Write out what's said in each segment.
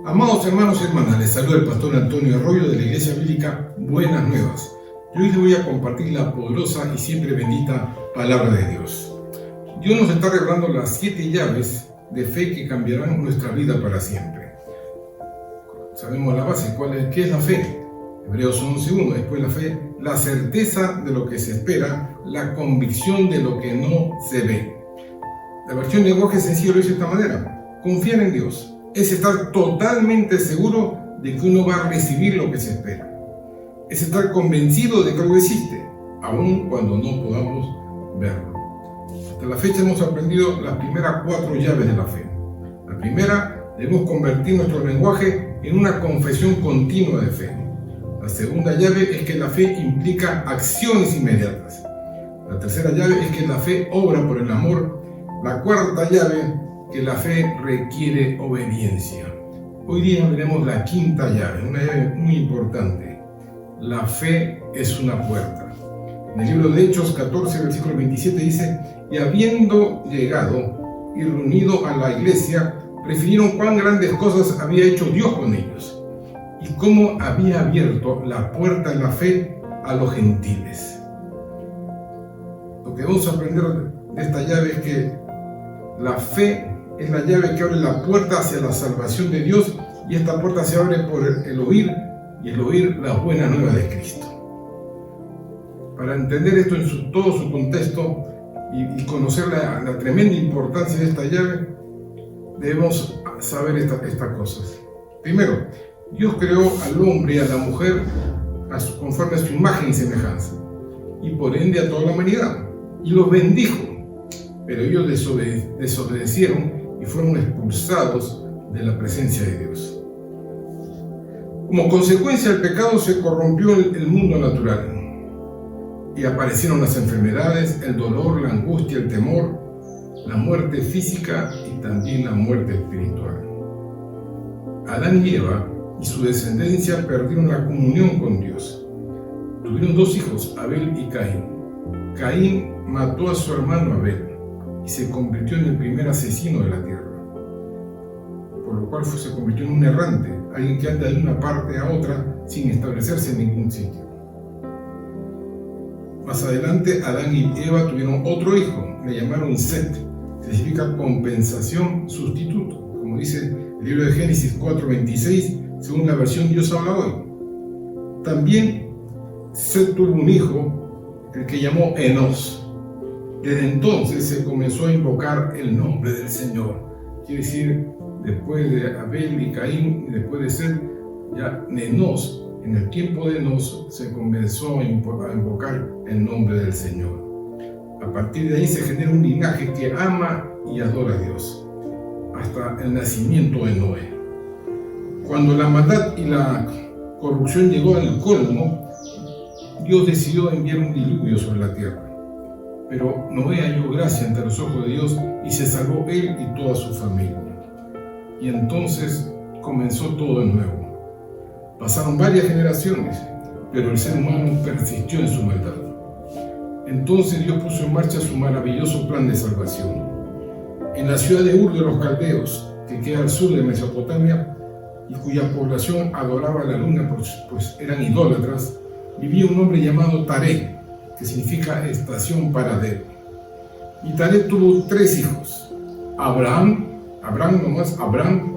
Amados hermanos y hermanas, les saluda el pastor Antonio Arroyo de la Iglesia Bíblica Buenas Nuevas. Y hoy les voy a compartir la poderosa y siempre bendita palabra de Dios. Dios nos está revelando las 7 llaves de fe que cambiarán nuestra vida para siempre. Sabemos la base, ¿qué es la fe? Hebreos 11:1, después la fe, la certeza de lo que se espera, la convicción de lo que no se ve. La versión de lenguaje sencillo lo dice de esta manera: confiar en Dios es estar totalmente seguro de que uno va a recibir lo que se espera. Es estar convencido de que algo existe, aun cuando no podamos verlo. Hasta la fecha hemos aprendido las primeras 4 llaves de la fe. La primera, debemos convertir nuestro lenguaje en una confesión continua de fe. La segunda llave es que la fe implica acciones inmediatas. La tercera llave es que la fe obra por el amor. La cuarta llave, que la fe requiere obediencia. Hoy día veremos la quinta llave, una llave muy importante. La fe es una puerta. En el libro de Hechos 14, versículo 27 dice: y habiendo llegado y reunido a la iglesia, refirieron cuán grandes cosas había hecho Dios con ellos y cómo había abierto la puerta de la fe a los gentiles. Lo que vamos a aprender de esta llave es que la fe es la llave que abre la puerta hacia la salvación de Dios, y esta puerta se abre por el oír, y el oír la buena nueva de Cristo. Para entender esto en todo su contexto y conocer la tremenda importancia de esta llave, debemos saber estas cosas. Primero, Dios creó al hombre y a la mujer conforme a su imagen y semejanza, y por ende a toda la humanidad, y los bendijo, pero ellos desobedecieron y fueron expulsados de la presencia de Dios. Como consecuencia del pecado se corrompió el mundo natural y aparecieron las enfermedades, el dolor, la angustia, el temor, la muerte física y también la muerte espiritual. Adán y Eva y su descendencia perdieron la comunión con Dios. Tuvieron 2 hijos, Abel y Caín. Caín mató a su hermano Abel y se convirtió en el primer asesino de la tierra, por lo cual se convirtió en un errante, alguien que anda de una parte a otra sin establecerse en ningún sitio. Más adelante, Adán y Eva tuvieron otro hijo, le llamaron Set, que significa compensación, sustituto, como dice el libro de Génesis 4:26, según la versión Dios habla hoy. También Set tuvo un hijo, el que llamó Enos. Desde entonces se comenzó a invocar el nombre del Señor. Quiere decir, después de Abel y Caín, y después de Set, ya Enos, en el tiempo de Enos, se comenzó a invocar el nombre del Señor. A partir de ahí se genera un linaje que ama y adora a Dios, hasta el nacimiento de Noé. Cuando la maldad y la corrupción llegó al colmo, Dios decidió enviar un diluvio sobre la tierra. Pero Noé halló gracia ante los ojos de Dios y se salvó él y toda su familia. Y entonces comenzó todo de nuevo. Pasaron varias generaciones, pero el ser humano persistió en su maldad. Entonces Dios puso en marcha su maravilloso plan de salvación. En la ciudad de Ur de los Caldeos, que queda al sur de Mesopotamia y cuya población adoraba la luna pues eran idólatras, vivía un hombre llamado Taré, que significa estación paradero. Y Taré tuvo 3 hijos: Abraham,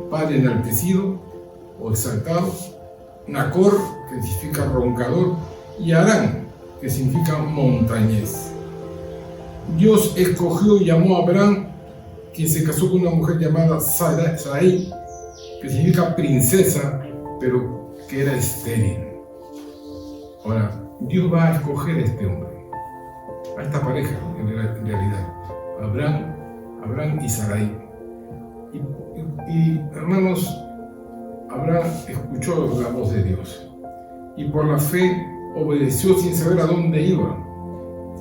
padre enaltecido o exaltado; Nacor, que significa roncador; y Harán, que significa montañés. Dios escogió y llamó a Abraham, quien se casó con una mujer llamada Sarai, que significa princesa, pero que era estéril. Ahora, Dios va a escoger a este hombre, a esta pareja en realidad, Abraham y Sarai. Y hermanos, Abraham escuchó la voz de Dios y por la fe obedeció sin saber a dónde iba.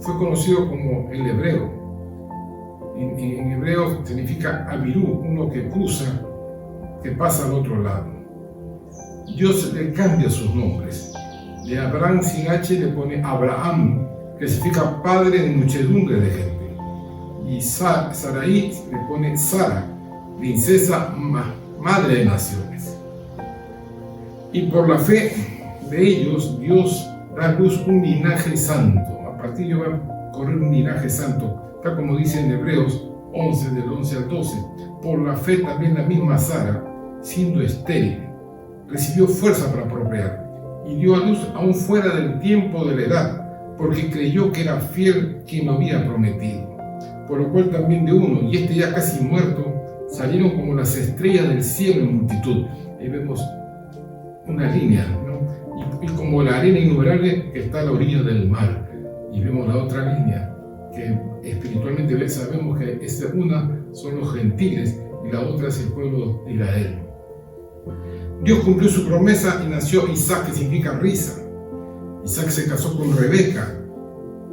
Fue conocido como el hebreo. En hebreo significa Abirú, uno que cruza, que pasa al otro lado. Dios le cambia sus nombres. De Abraham sin H le pone Abraham, que significa padre de muchedumbre de gente. Y Sarai le pone Sara, princesa, madre de naciones. Y por la fe de ellos, Dios da a luz un linaje santo. A partir de ello va a correr un linaje santo, tal como dice en Hebreos 11, del 11 al 12. Por la fe también la misma Sara, siendo estéril, recibió fuerza para procrear y dio a luz aún fuera del tiempo de la edad, porque creyó que era fiel quien lo había prometido. Por lo cual también de uno, y este ya casi muerto, salieron como las estrellas del cielo en multitud. Ahí vemos una línea, ¿no? Y como la arena innumerable que está a la orilla del mar. Y vemos la otra línea, que espiritualmente sabemos que una son los gentiles y la otra es el pueblo de Israel. Dios cumplió su promesa y nació Isaac, que significa risa. Isaac se casó con Rebeca,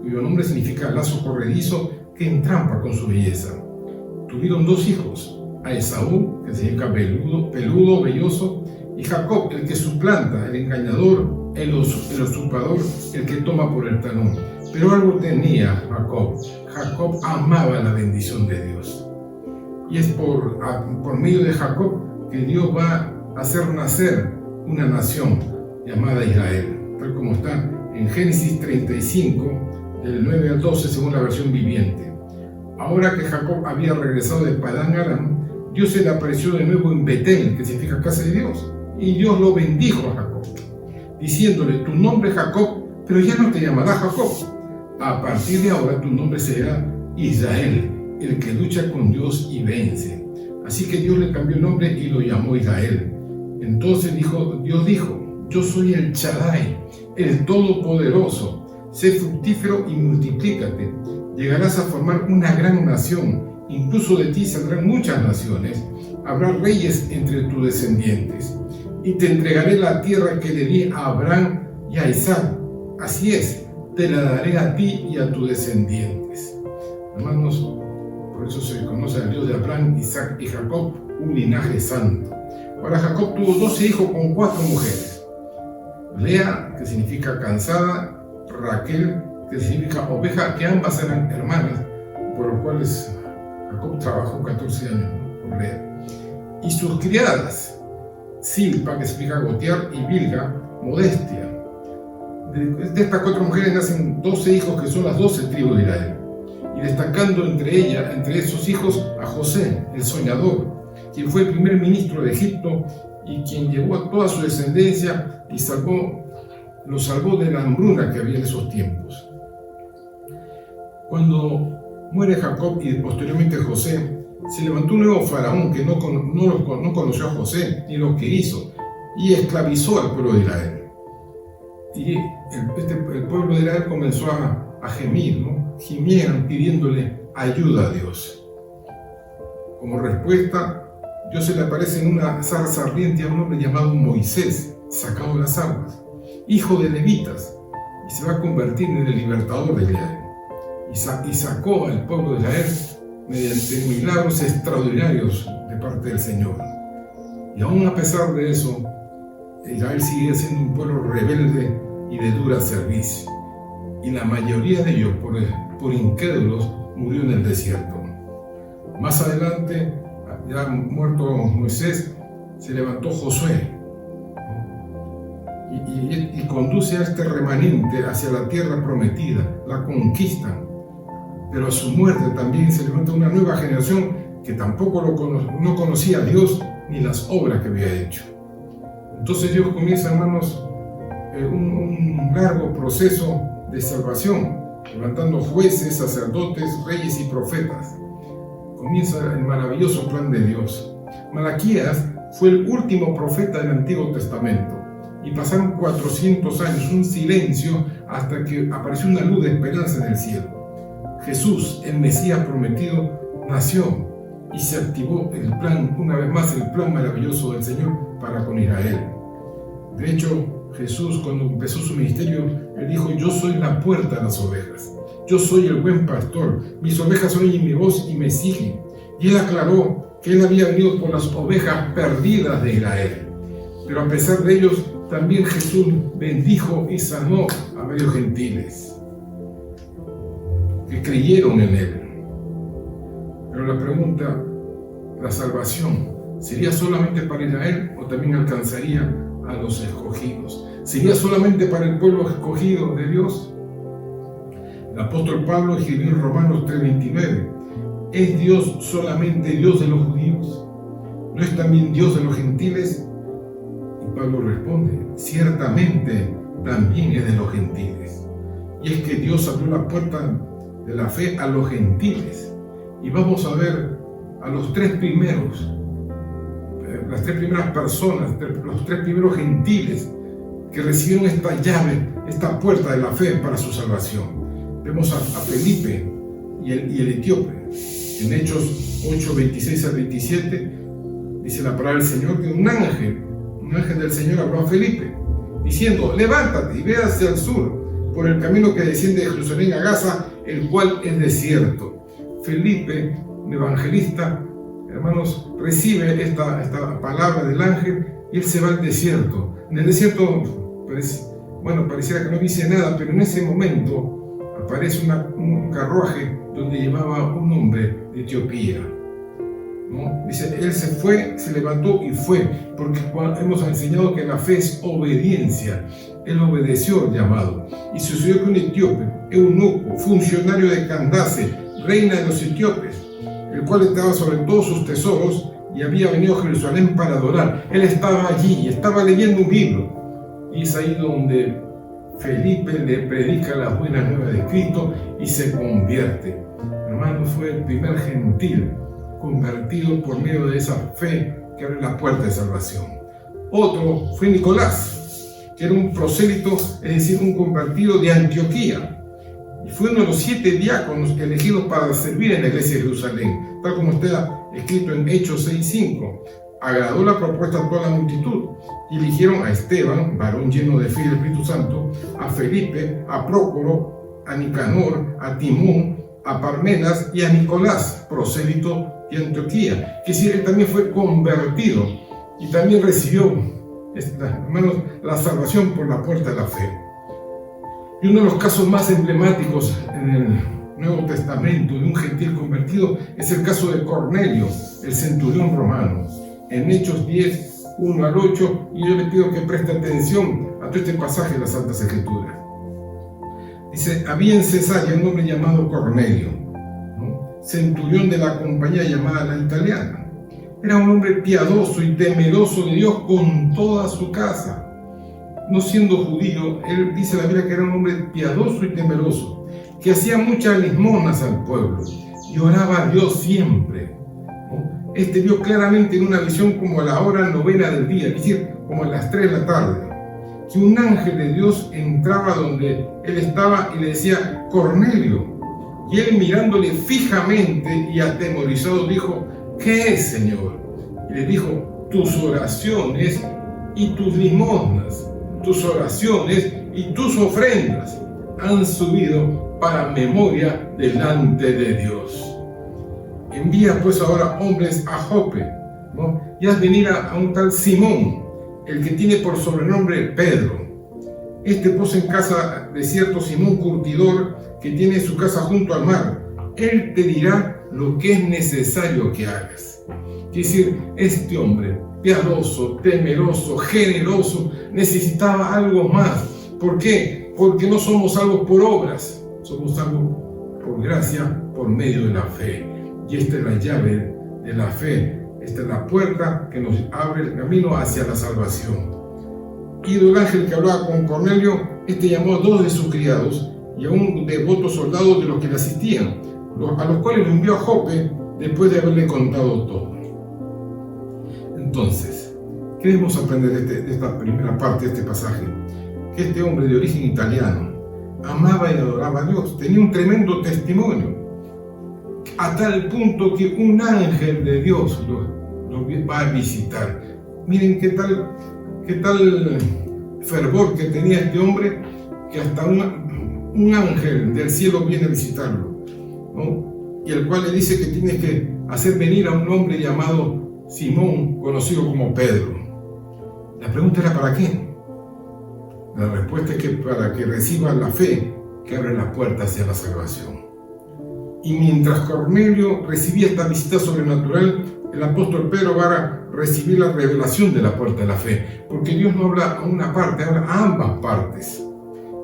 cuyo nombre significa lazo corredizo, que entrampa con su belleza. Tuvieron 2 hijos, a Esaú, que significa peludo, velloso, y Jacob, el que suplanta, el engañador, el usurpador, el que toma por el talón. Pero algo tenía Jacob. Jacob amaba la bendición de Dios. Y es por medio de Jacob que Dios va a hacer nacer una nación llamada Israel, tal como está en Génesis 35, del 9 al 12, según la versión viviente. Ahora que Jacob había regresado de Padán Aram, Dios se le apareció de nuevo en Betel, que significa casa de Dios, y Dios lo bendijo a Jacob, diciéndole: tu nombre es Jacob, pero ya no te llamarás Jacob. A partir de ahora tu nombre será Israel, el que lucha con Dios y vence. Así que Dios le cambió el nombre y lo llamó Israel. Entonces Dios dijo: yo soy el Shaddai, el Todopoderoso. Sé fructífero y multiplícate. Llegarás a formar una gran nación. Incluso de ti saldrán muchas naciones. Habrá reyes entre tus descendientes. Y te entregaré la tierra que le di a Abraham y a Isaac. Así es, te la daré a ti y a tus descendientes. Hermanos, por eso se conoce al Dios de Abraham, Isaac y Jacob, un linaje santo. Ahora Jacob tuvo 12 hijos con 4 mujeres. Lea, que significa cansada, Raquel, que significa oveja, que ambas eran hermanas, por lo cual Jacob trabajó 14 años, ¿no?, por Lea. Y sus criadas, Silpa, que significa gotear, y Bilga, modestia. De estas 4 mujeres nacen 12 hijos, que son las 12 tribus de Israel. Y destacando entre esos hijos, a José, el soñador, quien fue el primer ministro de Egipto y quien llevó a toda su descendencia y lo salvó de la hambruna que había en esos tiempos. Cuando muere Jacob y posteriormente José, se levantó un nuevo faraón que no conoció a José ni lo que hizo, y esclavizó al pueblo de Israel. Y el pueblo de Israel comenzó a gemir, ¿no? Gimieron pidiéndole ayuda a Dios. Como respuesta, Dios se le aparece en una zarza ardiente a un hombre llamado Moisés, sacado de las aguas, hijo de levitas, y se va a convertir en el libertador de Israel. Y sacó al pueblo de Israel mediante milagros extraordinarios de parte del Señor. Y aún a pesar de eso, Israel sigue siendo un pueblo rebelde y de dura servicio. Y la mayoría de ellos, por incrédulos, murió en el desierto. Más adelante, ya muerto Moisés, se levantó Josué y conduce a este remanente hacia la tierra prometida, la conquista. Pero a su muerte también se levanta una nueva generación que tampoco no conocía a Dios ni las obras que había hecho. Entonces Dios comienza, hermanos, un largo proceso de salvación, levantando jueces, sacerdotes, reyes y profetas. Comienza el maravilloso plan de Dios. Malaquías fue el último profeta del Antiguo Testamento y pasaron 400 años, un silencio, hasta que apareció una luz de esperanza en el cielo. Jesús, el Mesías prometido, nació y se activó el plan, una vez más, el plan maravilloso del Señor para con Israel. De hecho, Jesús, cuando empezó su ministerio, él dijo: yo soy la puerta de las ovejas, yo soy el buen pastor, mis ovejas oyen mi voz y me siguen. Y él aclaró que él había venido por las ovejas perdidas de Israel. Pero a pesar de ellos, también Jesús bendijo y sanó a varios gentiles que creyeron en él. Pero la pregunta, la salvación, ¿sería solamente para Israel o también alcanzaría a los escogidos. ¿Sería solamente para el pueblo escogido de Dios? El apóstol Pablo escribió en Romanos 3:29: ¿es Dios solamente Dios de los judíos? ¿No es también Dios de los gentiles? Y Pablo responde: ciertamente también es de los gentiles. Y es que Dios abrió la puerta de la fe a los gentiles. Y vamos a ver a los tres primeros, las tres primeras personas, los tres primeros gentiles que recibieron esta llave, esta puerta de la fe para su salvación. Vemos a Felipe y el etíope. En Hechos 8:26 al 27 dice la palabra del Señor que un ángel del Señor habló a Felipe diciendo: levántate y ve hacia el sur por el camino que desciende de Jerusalén a Gaza, el cual es desierto. Felipe, un evangelista, hermanos, recibe esta palabra del ángel y él se va al desierto. En el desierto, pareciera que no dice nada, pero en ese momento aparece un carruaje donde llevaba un hombre de Etiopía, ¿no? Dice, él se fue, se levantó y fue, porque hemos enseñado que la fe es obediencia. Él obedeció el llamado. Y sucedió que un etíope, eunuco, funcionario de Candace, reina de los etíopes, el cual estaba sobre todos sus tesoros y había venido a Jerusalén para adorar. Él estaba allí, estaba leyendo un libro. Y es ahí donde Felipe le predica las buenas nuevas de Cristo y se convierte. Hermano, fue el primer gentil convertido por medio de esa fe que abre la puerta de salvación. Otro fue Nicolás, que era un prosélito, es decir, un convertido de Antioquía. Y fue uno de los 7 diáconos elegidos para servir en la iglesia de Jerusalén, tal como está escrito en Hechos 6:5. Agradó la propuesta a toda la multitud y eligieron a Esteban, varón lleno de fe y del Espíritu Santo, a Felipe, a Prócoro, a Nicanor, a Timón, a Parmenas y a Nicolás, prosélito de Antioquía, que sí, él también fue convertido y también recibió, hermanos, la salvación por la puerta de la fe. Y uno de los casos más emblemáticos en el Nuevo Testamento de un gentil convertido es el caso de Cornelio, el centurión romano. En Hechos 10, 1 al 8, y yo le pido que preste atención a todo este pasaje de las Santas Escrituras. Dice, había en Cesarea un hombre llamado Cornelio, ¿no? Centurión de la compañía llamada la Italiana. Era un hombre piadoso y temeroso de Dios con toda su casa. No siendo judío, él dice la Biblia que era un hombre piadoso y temeroso, que hacía muchas limosnas al pueblo y oraba a Dios siempre, ¿no? Este vio claramente en una visión como a la hora 9 del día, es decir, como a las 3 de la tarde, que un ángel de Dios entraba donde él estaba y le decía, Cornelio. Y él mirándole fijamente y atemorizado dijo, ¿qué es, Señor? Y le dijo, tus oraciones y tus limosnas, tus oraciones y tus ofrendas han subido para memoria delante de Dios. Envía pues ahora hombres a Jope, ¿no? Y haz venir a un tal Simón, el que tiene por sobrenombre Pedro. Este puso en casa de cierto Simón curtidor, que tiene su casa junto al mar. Él te dirá lo que es necesario que hagas. Quiere decir, este hombre piadoso, temeroso, generoso, necesitaba algo más. ¿Por qué? Porque no somos salvos por obras, somos salvos por gracia, por medio de la fe. Y esta es la llave de la fe, esta es la puerta que nos abre el camino hacia la salvación. Y el ángel que hablaba con Cornelio, llamó a 2 de sus criados y a un devoto soldado de los que le asistían, a los cuales lo envió a Jope después de haberle contado todo. Entonces, ¿qué debemos aprender de esta primera parte de este pasaje? Que este hombre de origen italiano amaba y adoraba a Dios, tenía un tremendo testimonio, a tal punto que un ángel de Dios lo va a visitar. Miren qué tal fervor que tenía este hombre, que hasta un ángel del cielo viene a visitarlo, ¿no? Y el cual le dice que tiene que hacer venir a un hombre llamado Simón, conocido como Pedro. La pregunta era ¿para qué? La respuesta es que para que reciba la fe que abre la puerta hacia la salvación. Y mientras Cornelio recibía esta visita sobrenatural, el apóstol Pedro va recibir la revelación de la puerta de la fe, porque Dios no habla a una parte, habla a ambas partes.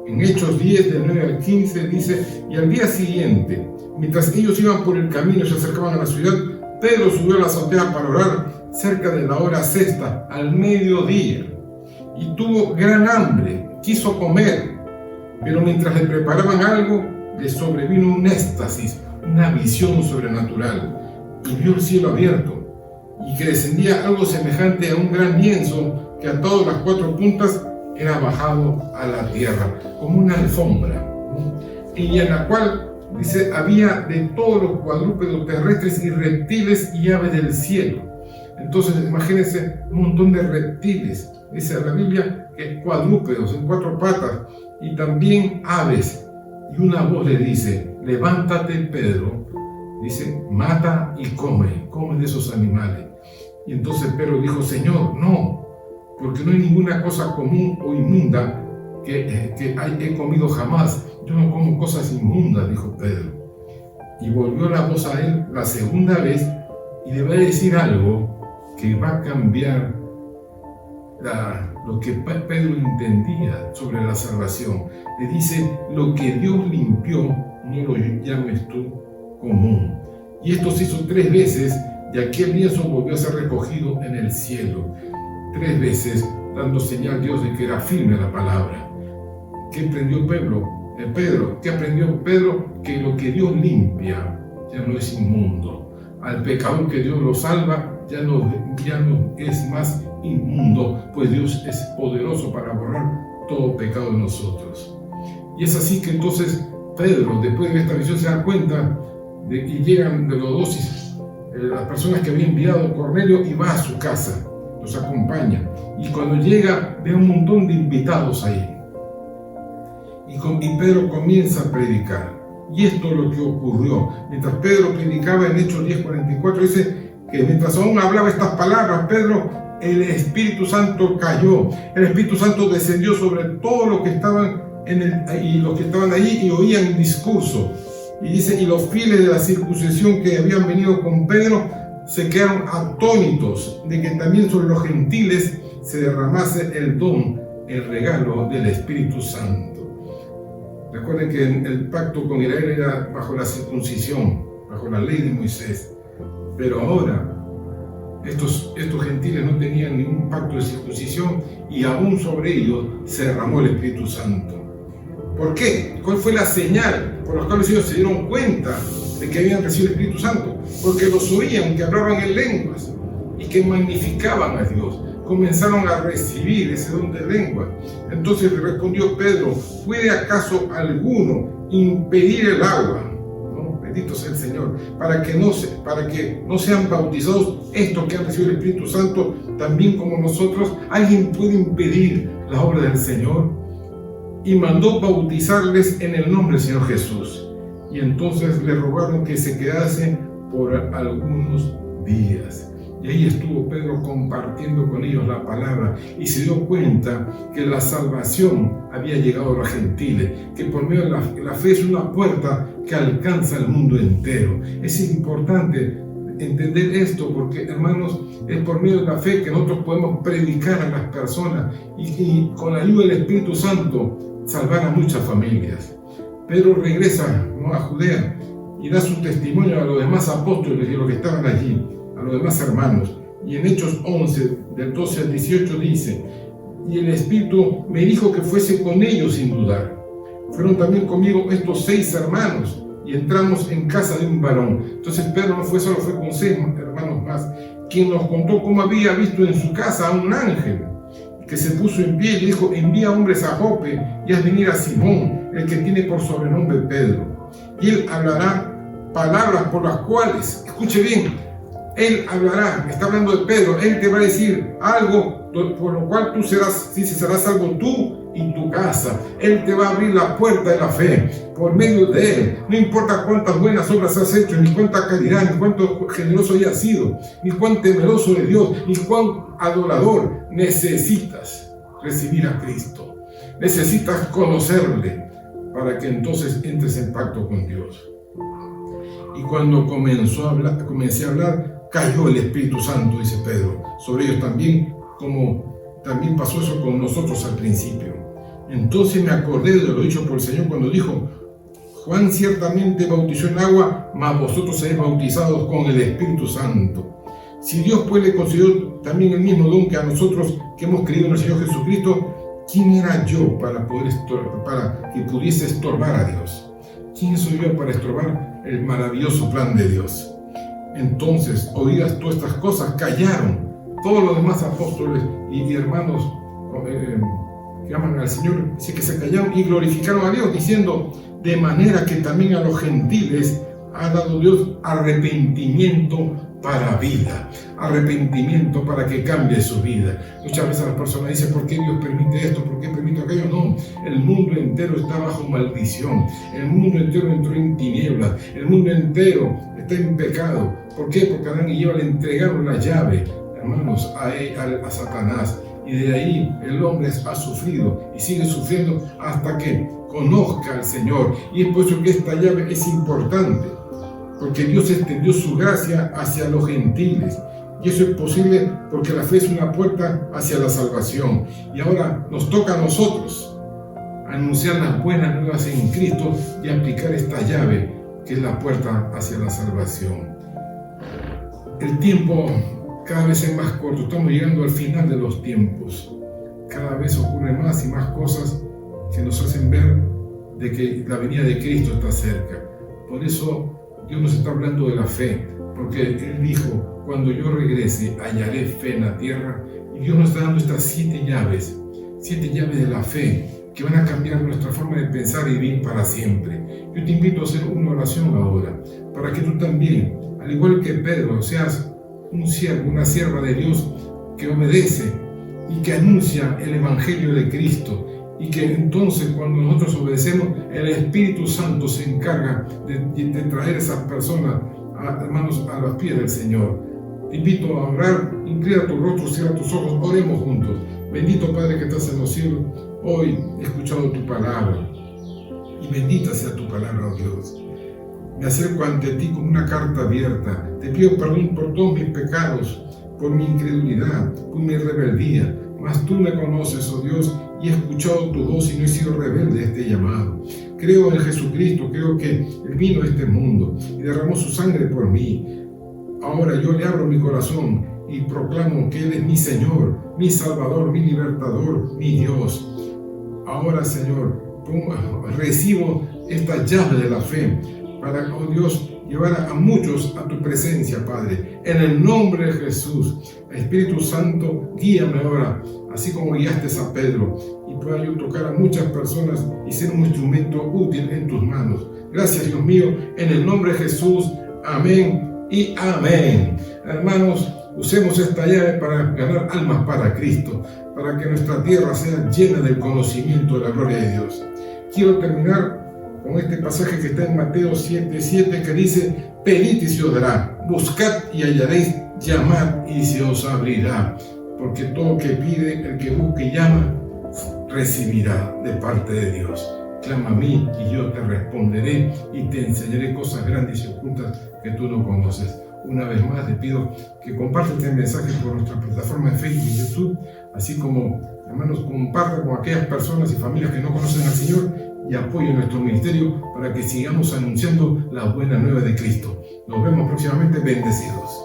En Hechos 10, del 9 al 15, dice: y al día siguiente, mientras ellos iban por el camino y se acercaban a la ciudad, Pedro subió a la azotea para orar cerca de la hora sexta, al mediodía, y tuvo gran hambre, quiso comer, pero mientras le preparaban algo, le sobrevino un éxtasis, una visión sobrenatural, y vio el cielo abierto, y que descendía algo semejante a un gran lienzo que atado las cuatro puntas era bajado a la tierra, como una alfombra, y en la cual, dice, había de todos los cuadrúpedos terrestres y reptiles y aves del cielo. Entonces, imagínense un montón de reptiles, dice la Biblia, que cuadrúpedos en cuatro patas, y también aves. Y una voz le dice: levántate, Pedro, dice, mata y come de esos animales. Y entonces Pedro dijo: Señor, no, porque no hay ninguna cosa común o inmunda que he comido jamás. Yo no como cosas inmundas, dijo Pedro. Y volvió la voz a él la segunda vez y le va a decir algo que va a cambiar lo que Pedro entendía sobre la salvación. Le dice: lo que Dios limpió, no lo llames tú común. Y esto se hizo 3 veces, y aquel lienzo volvió a ser recogido en el cielo. 3 veces, dando señal Dios de que era firme la palabra. ¿Qué aprendió Pedro? ¿Qué aprendió Pedro? Que lo que Dios limpia ya no es inmundo. Al pecador que Dios lo salva, ya no es más inmundo, pues Dios es poderoso para borrar todo pecado de nosotros. Y es así que entonces Pedro, después de esta visión, se da cuenta y llegan de los 12 las personas que había enviado Cornelio, y va a su casa, los acompaña, y cuando llega ve un montón de invitados ahí, y Pedro comienza a predicar. Y esto es lo que ocurrió. Mientras Pedro predicaba, en Hechos 10:44 dice que mientras aún hablaba estas palabras, Pedro, el Espíritu Santo cayó. El Espíritu Santo descendió sobre todos los que estaban los que estaban allí y oían el discurso. Y dice: y los fieles de la circuncisión que habían venido con Pedro se quedaron atónitos de que también sobre los gentiles se derramase el don, el regalo del Espíritu Santo. Recuerden que el pacto con Israel era bajo la circuncisión, bajo la ley de Moisés. Pero ahora estos gentiles no tenían ningún pacto de circuncisión, y aún sobre ellos se derramó el Espíritu Santo. ¿Por qué? ¿Cuál fue la señal por la cual ellos se dieron cuenta de que habían recibido el Espíritu Santo? Porque los oían que hablaban en lenguas y que magnificaban a Dios. Comenzaron a recibir ese don de lengua. Entonces le respondió Pedro: ¿puede acaso alguno impedir el agua? ¿No? Bendito sea el Señor. Para que no sean bautizados estos que han recibido el Espíritu Santo, también como nosotros. ¿Alguien puede impedir la obra del Señor? Y mandó bautizarles en el nombre del Señor Jesús. Y entonces le rogaron que se quedase por algunos días. Y ahí estuvo Pedro compartiendo con ellos la palabra, y se dio cuenta que la salvación había llegado a los gentiles, que por medio de la fe es una puerta que alcanza el mundo entero. Es importante entender esto, porque, hermanos, es por medio de la fe que nosotros podemos predicar a las personas y con la ayuda del Espíritu Santo salvar a muchas familias. Pedro regresa, ¿no?, a Judea y da su testimonio a los demás apóstoles y a los que estaban allí, a los demás hermanos. Y en Hechos 11, del 12 al 18 dice: y el Espíritu me dijo que fuese con ellos sin dudar. Fueron también conmigo estos 6 hermanos, y entramos en casa de un varón. Entonces Pedro no fue solo, fue con 6 hermanos más, quien nos contó cómo había visto en su casa a un ángel que se puso en pie y dijo: envía hombres a Jope y haz venir a Simón, el que tiene por sobrenombre Pedro, y él hablará palabras por las cuales, escuche bien, él hablará, está hablando de Pedro, él te va a decir algo por lo cual tú serás salvo tú y tu casa. Él te va a abrir la puerta de la fe por medio de él. No importa cuántas buenas obras has hecho, ni cuánta caridad, ni cuánto generoso hayas sido, ni cuán temeroso de Dios, ni cuán adorador. Necesitas recibir a Cristo. Necesitas conocerle para que entonces entres en pacto con Dios. Y cuando comencé a hablar, cayó el Espíritu Santo, dice Pedro, sobre ellos también, como también pasó eso con nosotros al principio. Entonces me acordé de lo dicho por el Señor cuando dijo: Juan ciertamente bautizó en agua, mas vosotros seréis bautizados con el Espíritu Santo. Si Dios pues le concedió también el mismo don que a nosotros que hemos creído en el Señor Jesucristo, ¿quién era yo para que pudiese estorbar a Dios? ¿Quién soy yo para estorbar el maravilloso plan de Dios? Entonces, oídas todas estas cosas, callaron todos los demás apóstoles y hermanos que aman al Señor, dice que se callaron y glorificaron a Dios, diciendo: de manera que también a los gentiles ha dado Dios arrepentimiento para vida, arrepentimiento para que cambie su vida. Muchas veces las personas dicen: ¿por qué Dios permite esto? ¿Por qué permite aquello? No, el mundo entero está bajo maldición, el mundo entero entró en tinieblas, el mundo entero está en pecado. ¿Por qué? Porque Adán y Eva le entregaron la llave, hermanos, a Satanás, y de ahí el hombre ha sufrido y sigue sufriendo hasta que conozca al Señor. Y es por eso que esta llave es importante, porque Dios extendió su gracia hacia los gentiles, y eso es posible porque la fe es una puerta hacia la salvación. Y ahora nos toca a nosotros anunciar las buenas nuevas en Cristo y aplicar esta llave que es la puerta hacia la salvación. El tiempo cada vez es más corto, estamos llegando al final de los tiempos. Cada vez ocurren más y más cosas que nos hacen ver de que la venida de Cristo está cerca. Por eso Dios nos está hablando de la fe, porque Él dijo: cuando yo regrese hallaré fe en la tierra. Y Dios nos está dando estas 7 llaves de la fe, que van a cambiar nuestra forma de pensar y vivir para siempre. Yo te invito a hacer una oración ahora, para que tú también, al igual que Pedro, seas un siervo, una sierva de Dios que obedece y que anuncia el Evangelio de Cristo. Y que entonces, cuando nosotros obedecemos, el Espíritu Santo se encarga de traer a esas personas, hermanos, a los pies del Señor. Te invito a orar, inclina tu rostro, cierra tus ojos, oremos juntos. Bendito Padre que estás en los cielos, hoy he escuchado tu palabra, y bendita sea tu palabra, oh Dios. Me acerco ante ti con una carta abierta. Te pido perdón por todos mis pecados, por mi incredulidad, por mi rebeldía. Mas tú me conoces, oh Dios, y he escuchado tu voz y no he sido rebelde a este llamado. Creo en Jesucristo, creo que Él vino a este mundo y derramó su sangre por mí. Ahora yo le abro mi corazón y proclamo que Él es mi Señor, mi Salvador, mi Libertador, mi Dios. Ahora, Señor, recibo esta llave de la fe para, oh Dios, llevar a muchos a tu presencia, Padre. En el nombre de Jesús, Espíritu Santo, guíame ahora, así como guiaste a Pedro, y pueda yo tocar a muchas personas y ser un instrumento útil en tus manos. Gracias, Dios mío, en el nombre de Jesús. Amén y amén. Hermanos, usemos esta llave para ganar almas para Cristo, para que nuestra tierra sea llena del conocimiento de la gloria de Dios. Quiero terminar con este pasaje que está en Mateo 7:7, que dice: pedid y se os dará, buscad y hallaréis, llamad y se os abrirá. Porque todo que pide, el que busca y llama, recibirá de parte de Dios. Clama a mí y yo te responderé y te enseñaré cosas grandes y ocultas que tú no conoces. Una vez más te pido que compartas este mensaje por nuestra plataforma de Facebook y YouTube, así como, hermanos, compartan con aquellas personas y familias que no conocen al Señor y apoyen nuestro ministerio para que sigamos anunciando la buena nueva de Cristo. Nos vemos próximamente. Bendecidos.